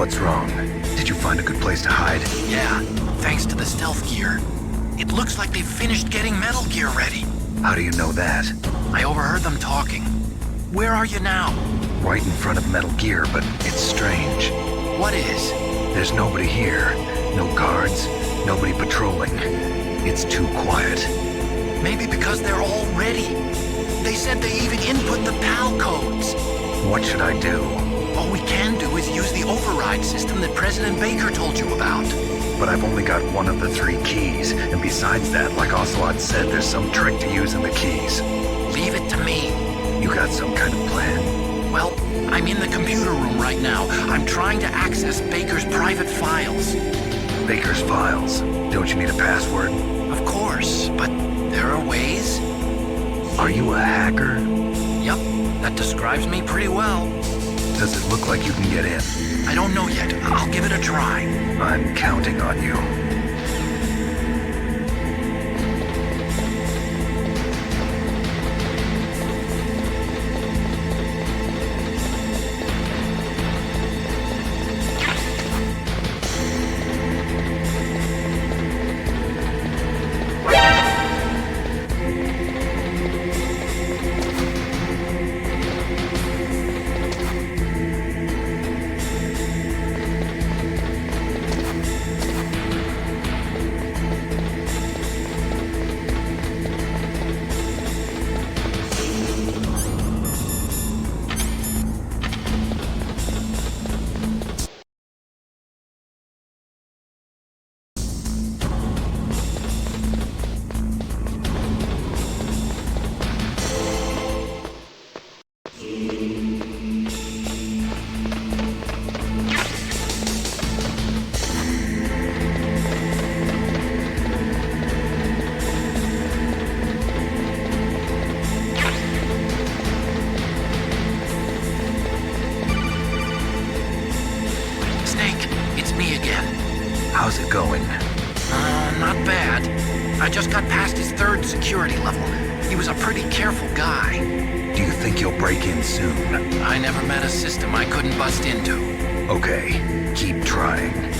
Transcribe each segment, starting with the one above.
What's wrong? Did you find a good place to hide? Yeah, thanks to the stealth gear. It looks like they've finished getting Metal Gear ready. How do you know that? I overheard them talking. Where are you now? Right in front of Metal Gear, but it's strange. What is? There's nobody here. No guards, nobody patrolling. It's too quiet. Maybe because they're all ready. They said they even input the PAL codes. What should I do? All we can do is use the override system that President Baker told you about. But I've only got one of the 3 keys, and besides that, like Ocelot said, there's some trick to using the keys. Leave it to me. You got some kind of plan? Well, I'm in the computer room right now. I'm trying to access Baker's private files. Baker's files? Don't you need a password? Of course, but there are ways. Are you a hacker? Yup, that describes me pretty well. Does it look like you can get in? I don't know yet. I'll give it a try. I'm counting on you. How's it going? Not bad. I just got past his 3rd security level. He was a pretty careful guy. Do you think you'll break in soon? I never met a system I couldn't bust into. Okay, keep trying.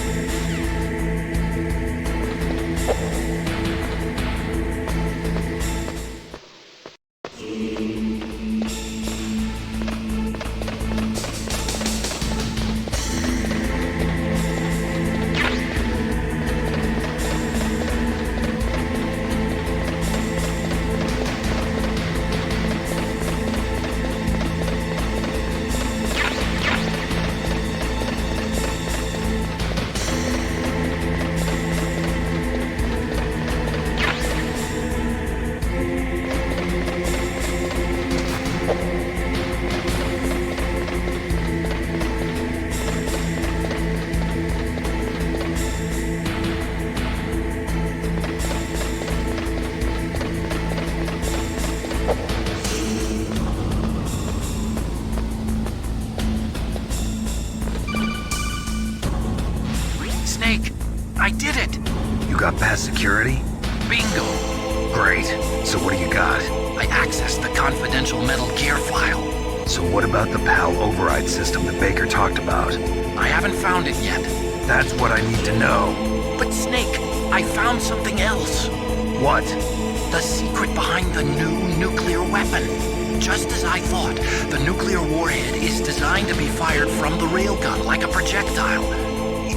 I did it! You got past security? Bingo! Great. So what do you got? I accessed the confidential Metal Gear file. So what about the PAL override system that Baker talked about? I haven't found it yet. That's what I need to know. But Snake, I found something else. What? The secret behind the new nuclear weapon. Just as I thought, the nuclear warhead is designed to be fired from the railgun like a projectile.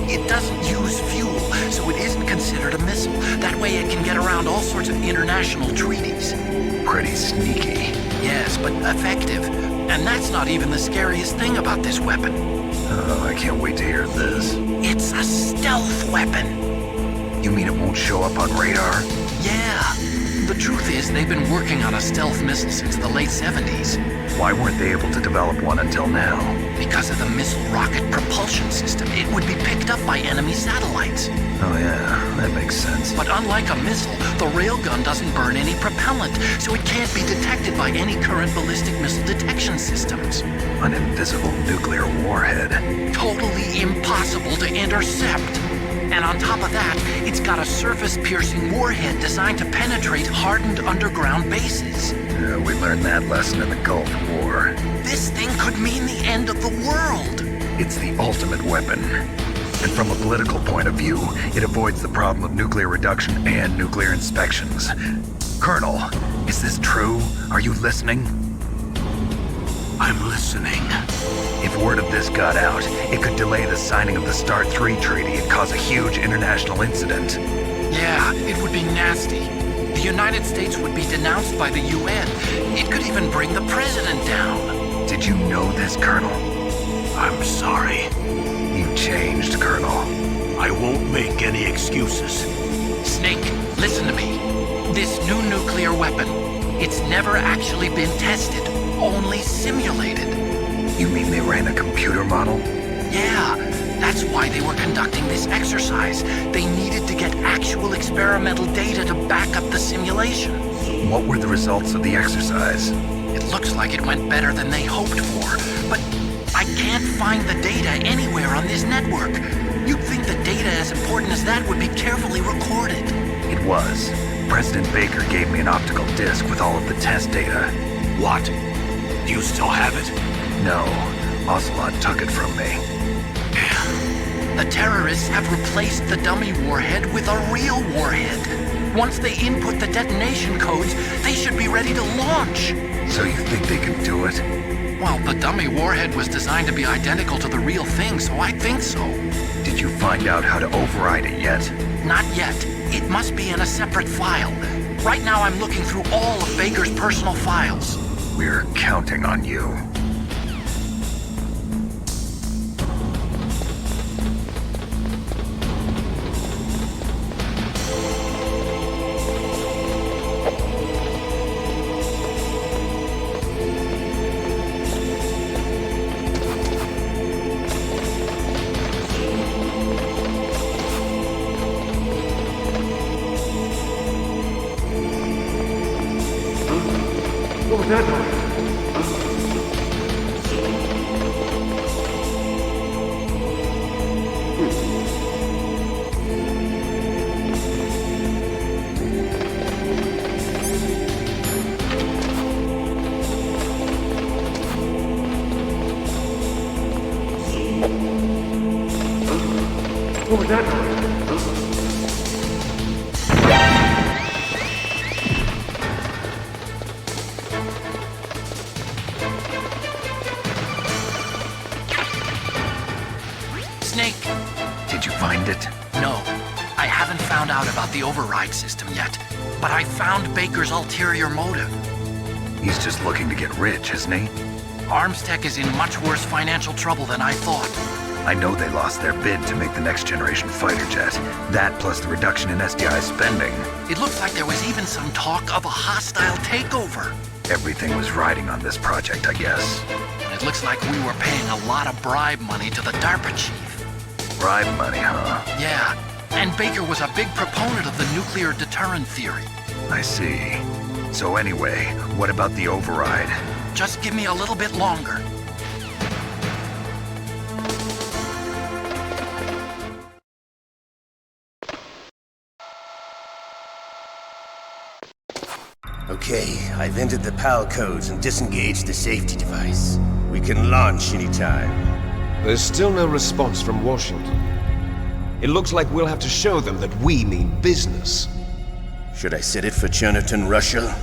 It doesn't use fuel, so it isn't considered a missile. That way it can get around all sorts of international treaties. Pretty sneaky. Yes, but effective. And that's not even the scariest thing about this weapon. Oh, I can't wait to hear this. It's a stealth weapon. You mean it won't show up on radar? Yeah. The truth is, they've been working on a stealth missile since the late 70s. Why weren't they able to develop one until now? Because of the missile rocket propulsion system, it would be picked up by enemy satellites. Oh yeah, that makes sense. But unlike a missile, the railgun doesn't burn any propellant, so it can't be detected by any current ballistic missile detection systems. An invisible nuclear warhead. Totally impossible to intercept. And on top of that, it's got a surface-piercing warhead designed to penetrate hardened underground bases. We learned that lesson in the Gulf War. This thing could mean the end of the world. It's the ultimate weapon. And from a political point of view, it avoids the problem of nuclear reduction and nuclear inspections. Colonel, is this true? Are you listening? I'm listening. If word of this got out, it could delay the signing of the START 3 treaty and cause a huge international incident. Yeah, it would be nasty. The United States would be denounced by the UN. It could even bring the president down. Did you know this, Colonel? I'm sorry. You changed, Colonel. I won't make any excuses. Snake, listen to me. This new nuclear weapon, it's never actually been tested, only simulated. You mean they ran a computer model? Yeah, that's why they were conducting this exercise. They needed to get actual experimental data to back up the simulation. What were the results of the exercise? It looks like it went better than they hoped for, but I can't find the data anywhere on this network. You'd think the data as important as that would be carefully recorded. It was. President Baker gave me an optical disc with all of the test data. What? Do you still have it? No, Ocelot took it from me. The terrorists have replaced the dummy warhead with a real warhead. Once they input the detonation codes, they should be ready to launch. So you think they can do it? Well, the dummy warhead was designed to be identical to the real thing, so I think so. Did you find out how to override it yet? Not yet. It must be in a separate file. Right now I'm looking through all of Baker's personal files. We're counting on you. What was that noise? What was that noise? Snake! Did you find it? No. I haven't found out about the override system yet. But I found Baker's ulterior motive. He's just looking to get rich, isn't he? Armstech is in much worse financial trouble than I thought. I know they lost their bid to make the next generation fighter jet. That plus the reduction in SDI spending. It looks like there was even some talk of a hostile takeover. Everything was riding on this project, I guess. It looks like we were paying a lot of bribe money to the DARPA chief. Bribe money, huh? Yeah, and Baker was a big proponent of the nuclear deterrent theory. I see. So anyway, what about the override? Just give me a little bit longer. Okay, I've entered the PAL codes and disengaged the safety device. We can launch anytime. There's still no response from Washington. It looks like we'll have to show them that we mean business. Should I set it for Cherniton, Russia?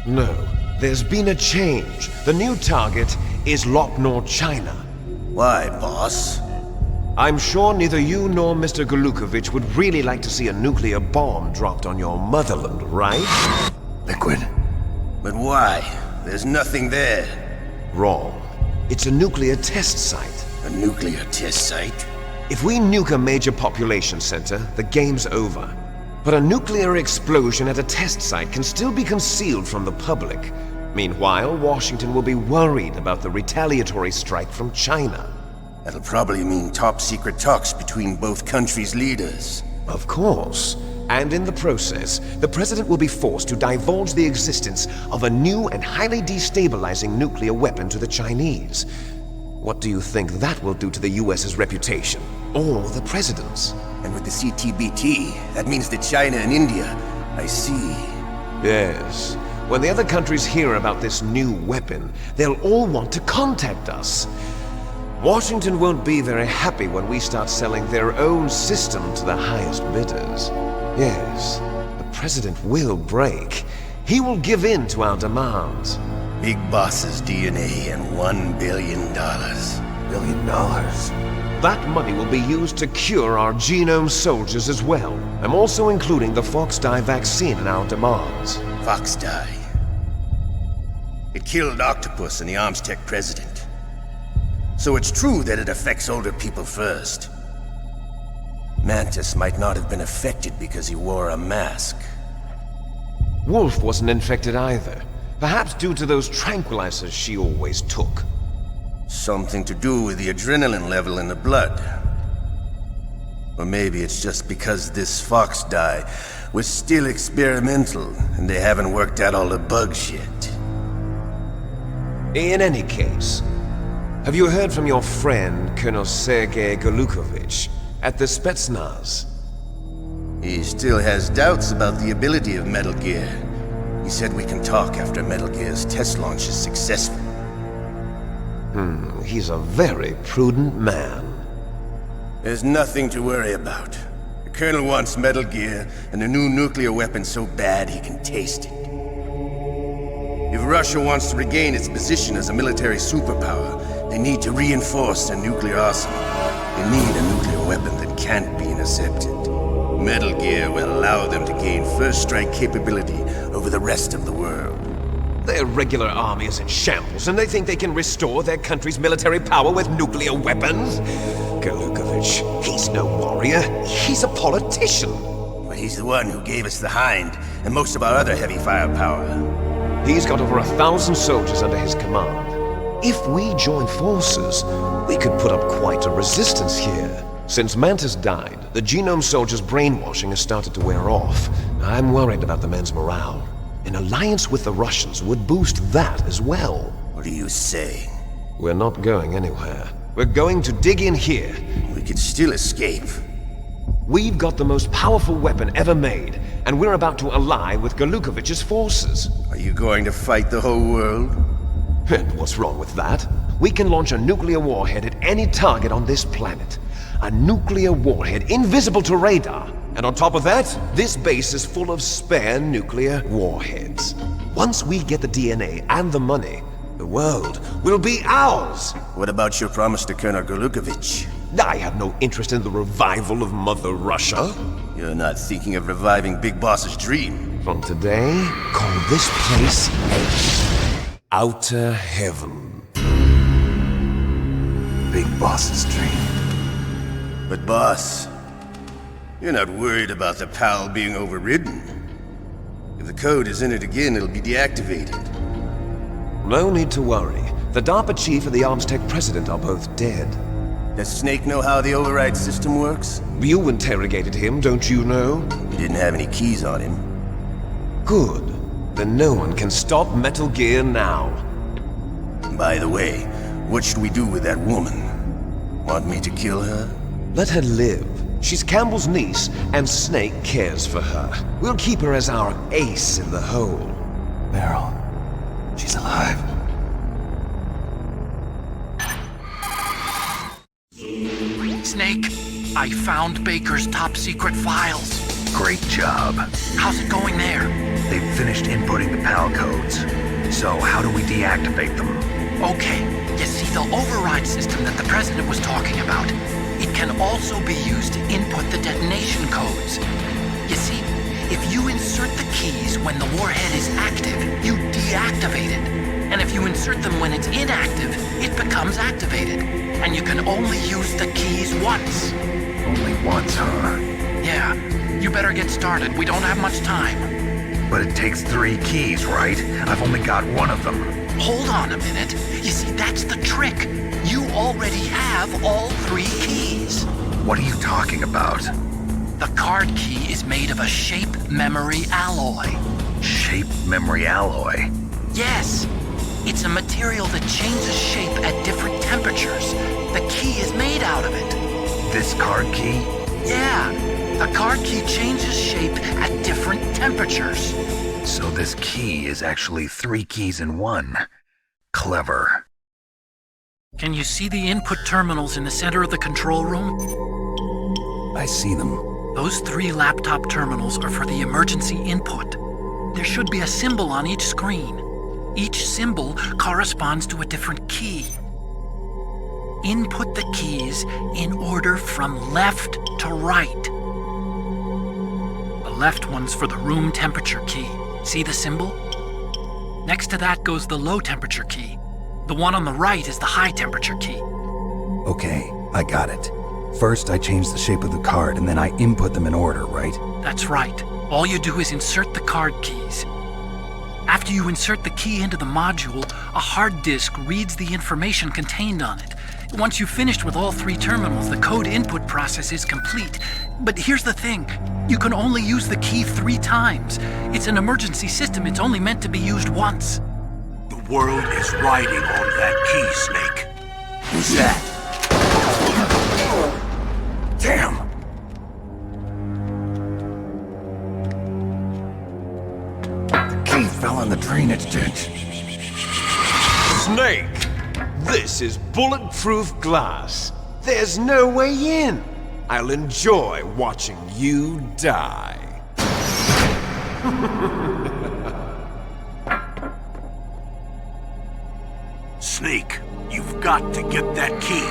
No, there's been a change. The new target is Lopnor, China. Why, boss? I'm sure neither you nor Mr. Golukovich would really like to see a nuclear bomb dropped on your motherland, right? Liquid. But why? There's nothing there. Wrong. It's a nuclear test site. A nuclear test site? If we nuke a major population center, the game's over. But a nuclear explosion at a test site can still be concealed from the public. Meanwhile, Washington will be worried about the retaliatory strike from China. That'll probably mean top-secret talks between both countries' leaders. Of course. And in the process, the President will be forced to divulge the existence of a new and highly destabilizing nuclear weapon to the Chinese. What do you think that will do to the US's reputation? Or the President's? And with the CTBT, that means that China and India... I see. Yes. When the other countries hear about this new weapon, they'll all want to contact us. Washington won't be very happy when we start selling their own system to the highest bidders. Yes, the President will break. He will give in to our demands. Big Boss's DNA and $1 billion. $1 billion? That money will be used to cure our genome soldiers as well. I'm also including the Fox-Die vaccine in our demands. Fox-Die. It killed Octopus and the Armstech president. So it's true that it affects older people first. Mantis might not have been affected because he wore a mask. Wolf wasn't infected either. Perhaps due to those tranquilizers she always took. Something to do with the adrenaline level in the blood. Or maybe it's just because this Fox-Die was still experimental and they haven't worked out all the bugs yet. In any case, have you heard from your friend, Colonel Sergei Golukovich, at the Spetsnaz? He still has doubts about the ability of Metal Gear. He said we can talk after Metal Gear's test launch is successful. He's a very prudent man. There's nothing to worry about. The Colonel wants Metal Gear and a new nuclear weapon so bad he can taste it. If Russia wants to regain its position as a military superpower, they need to reinforce their nuclear arsenal. They need a nuclear weapon that can't be intercepted. Metal Gear will allow them to gain first strike capability over the rest of the world. Their regular army is in shambles, and they think they can restore their country's military power with nuclear weapons? Golukovich, he's no warrior. He's a politician. But he's the one who gave us the Hind and most of our other heavy firepower. He's got over 1,000 soldiers under his command. If we join forces, we could put up quite a resistance here. Since Mantis died, the genome soldiers' brainwashing has started to wear off. I'm worried about the men's morale. An alliance with the Russians would boost that as well. What are you saying? We're not going anywhere. We're going to dig in here. We could still escape. We've got the most powerful weapon ever made, and we're about to ally with Golukovich's forces. Are you going to fight the whole world? And what's wrong with that? We can launch a nuclear warhead at any target on this planet. A nuclear warhead invisible to radar. And on top of that, this base is full of spare nuclear warheads. Once we get the DNA and the money, the world will be ours! What about your promise to Colonel Golukovich? I have no interest in the revival of Mother Russia. You're not thinking of reviving Big Boss's dream. From today, call this place Outer Heaven. Big Boss's dream. But boss, you're not worried about the PAL being overridden. If the code is in it again, it'll be deactivated. No need to worry. The DARPA chief and the Armstech president are both dead. Does Snake know how the override system works? You interrogated him, don't you know? He didn't have any keys on him. Good. Then no one can stop Metal Gear now. By the way, what should we do with that woman? Want me to kill her? Let her live. She's Campbell's niece, and Snake cares for her. We'll keep her as our ace in the hole. Meryl, she's alive. Snake, I found Baker's top-secret files. Great job. How's it going there? They've finished inputting the PAL codes. So how do we deactivate them? Okay, you see the override system that the President was talking about? It can also be used to input the detonation codes. You see, if you insert the keys when the warhead is active, you deactivate it. And if you insert them when it's inactive, it becomes activated. And you can only use the keys once. Only once, huh? Yeah, you better get started. We don't have much time. But it takes 3 keys, right? I've only got one of them. Hold on a minute. You see, that's the trick. You already have all 3 keys. What are you talking about? The card key is made of a shape memory alloy. Shape memory alloy? Yes. It's a material that changes shape at different temperatures. The key is made out of it. This card key? Yeah. The card key changes shape at different temperatures. So this key is actually 3 keys in one. Clever. Can you see the input terminals in the center of the control room? I see them. Those 3 laptop terminals are for the emergency input. There should be a symbol on each screen. Each symbol corresponds to a different key. Input the keys in order from left to right. The left one's for the room temperature key. See the symbol? Next to that goes the low temperature key. The one on the right is the high temperature key. Okay, I got it. First, I change the shape of the card, and then I input them in order, right? That's right. All you do is insert the card keys. After you insert the key into the module, a hard disk reads the information contained on it. Once you've finished with all 3 terminals, the code input process is complete. But here's the thing. You can only use the key 3 times. It's an emergency system. It's only meant to be used once. The world is riding on that key, Snake. Who's that? Damn! The key fell in the drainage ditch. Snake! This is bulletproof glass. There's no way in. I'll enjoy watching you die. Snake, you've got to get that key.